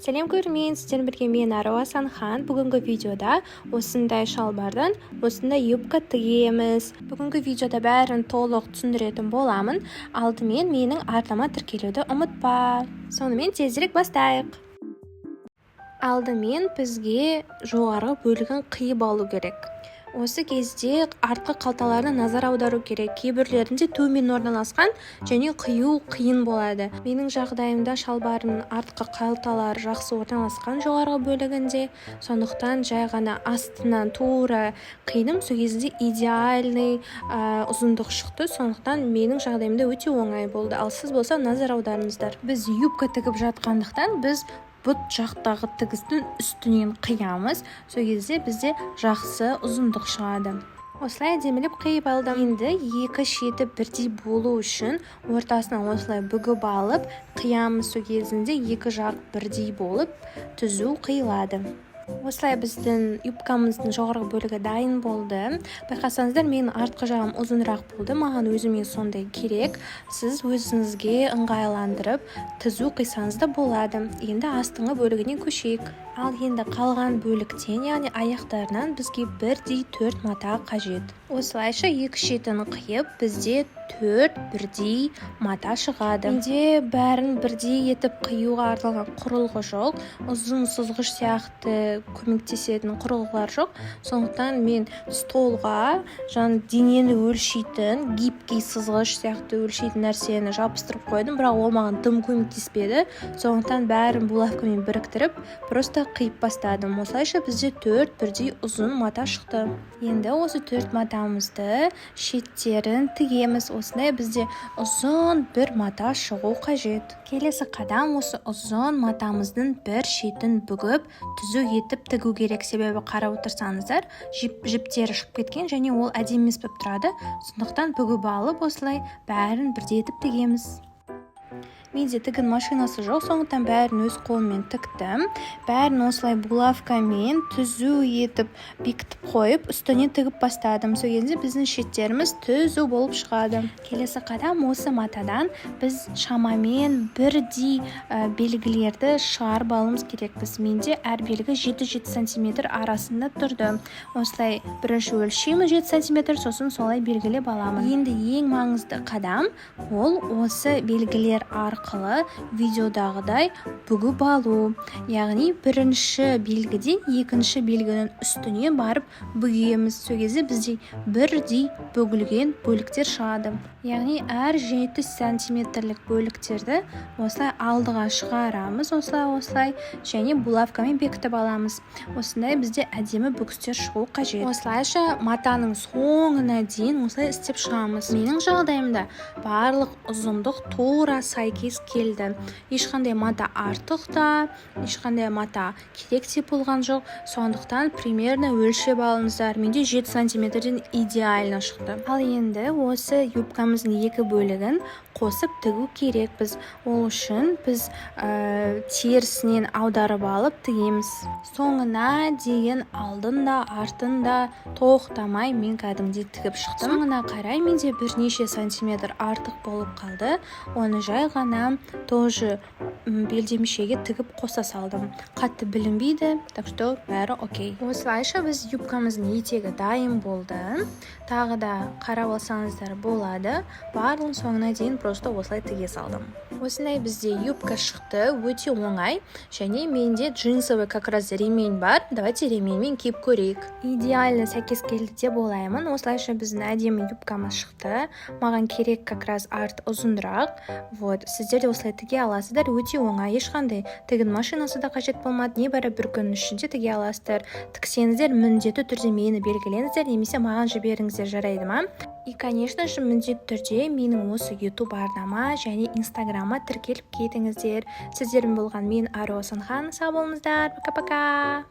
Сәлем көрермен, сіздермен бірге мен Аруа Санхан. Бүгінгі видеода осындай шалбардан осындай юбка тігеміз. Бүгінгі видеода бәрін толық түсіндіретін боламын. Алдымен менің арнама тіркелуді ұмытпа. Сонымен тезірек бастайық. Алдымен бізге жоғарғы бөлігін қиып алу керек. Осы кезде артқы қалталарына назар аудару керек. Кейбірлерінде төмен орналасқан және қию қиын болады. Менің жағдайымда шалбардың артқы қалталары жақсы орналасқан жоғарғы бөлігінде. Сондықтан жай ғана астынан тура қидым. Сол кезде идеальный ұзындық шықты. Сондықтан менің жағдайымда өте оңай болды. Ал сіз болса назар аударыңыздар. Біз юбка тігіп жатқандықтан біз бұт жақтағы тігістің үстінен қиямыз. Сол кезде бізде жақсы ұзындық шығады. Осылай әдемілеп қиып алдым. Енді екі шеті бірдей болу үшін ортасынан осылай бүгіп алып қиямыз. Сол кезінде екі жақ бірдей болып түзу қиылады. Осылай біздің юбкамыздың жоғарғы бөлігі дайын болды. Байқасаңыздар, менің артқы жағым ұзынырақ болды. Маған өзіме сондай керек. Сіз өзіңізге ыңғайландырып түзу қисаңыз да болады. Енді астыңғы бөлігіне көшейік. Ал енді қалған бөліктен, яғни аяқтарынан бізге бірдей 4 мата қажет. Осылайша екі шетін қиып, бізде 4 бірдей мата шығады. Менде бәрін бірдей етіп қиюға арналған құрылғы жоқ. Ұзын сызғыш сияқты көмектесетін құрылғылар жоқ. Сондықтан мен столға денені өлшейтін гибкий сызғыш сияқты өлшейтін нәрсені жабыстырып қойдым, бірақ ол маған тым көмектеспеді. Сондықтан бәрін булавкамен біріктіріп, просто қиып бастадым. Осылайша бізде 4 бірдей ұзын мата шықты. Енді осы 4 матамызды шеттерін тігеміз. Осындай бізде ұзын бір мата шығу қажет. Келесі қадам осы ұзын матамыздың бір шетін бүгіп, түзу етіп тігу керек. Себебі қарап отырсаңыздар, жіптері шығып кеткен және ол әдемі емес болып тұрады. Сондықтан бүгіп алып, осылай бәрін бірдей етіп тігеміз. Менде тігін машинасы жоқ, сондықтан бәрін өз қолыммен тіктім. Бәрін осылай булавкамен түзу етіп бекітіп қойып, үстіне тігіп бастадым. Сол кезде біздің шеттеріміз түзу болып шығады. Келесі қадам осы матадан біз шамамен бірдей белгілерді шығарып алуымыз керекпіз. Менде әр белгі 7-7 см арасында тұрды. Осылай бірінші өлшейміз 7 см, сосын солай белгілеп аламын. Енді ең маңызды қадам ол осы белгілер арқылы видеодағыдай бүгіп алу. Яғни бірінші белгіден екінші белгінің үстіне барып бүгеміз. Сол кезде бізде бірдей бүгілген бөліктер шығады. Яғни әр 7 сантиметрлік бөліктерді осылай алдыға шығарамыз. Осылай және булавкамен бекітіп аламыз. Осындай бізде әдемі бүгістер шығу қажет. Осылайша матаның соңына дейін осылай істеп шығамыз. Менің жағдайымда барлық ұзындық тура сәйкес келді. Ешқандай мата артық та, ешқандай мата керек те болған жоқ. Сондықтан примерно өлшеп алыңыздар. Менде 7 сантиметрден идеально шықты. Ал енді осы юбкамыздың екі бөлігін қосып тігу керекпіз. Ол үшін біз терісінен аударып алып тігеміз. Соңына дейін алдында, артында тоқтамай мен кәдімгідей тігіп шықтым. Соңына қарай менде бірнеше сантиметр артық болып қалды. Оны жай ғана тоже белдемшеге тігіп қоса салдым. Қатты білінбейді, так что бәрі окей. Осылайша біз юбкамыздың етегі дайын болды. Тағы да қарап алсаңыздар болады. Барлығын соңына дейін просто осылай тіге салдым. Осындай бізде юбка шықты, өте оңай. Және менде джинсовый как раз ремень бар. Давайте ременьмен киіп көрейік. Идеально сәйкес келді деп ойлаймын. Осылайша біздің әдемі юбкамыз шықты. Маған керек как раз арт ұзынырақ. Сіздер де осылай тіге аласыздар. Өте оңай, ешқандай тігін машинасы да қажет болмады. Небәрі бір күн ішінде тіге аласыздар. Тіксеңіздер, міндетті түрде мені белгілеңіздер, немесе маған жіберіңіздер, жарайды ма? И, конечно же, міндетті түрде менің осы YouTube арнама және Instagram'a тіркеліп кетіңіздер. Сіздермен болған мен Аруа Санхан. Сау болыңыздар. Пока-пока.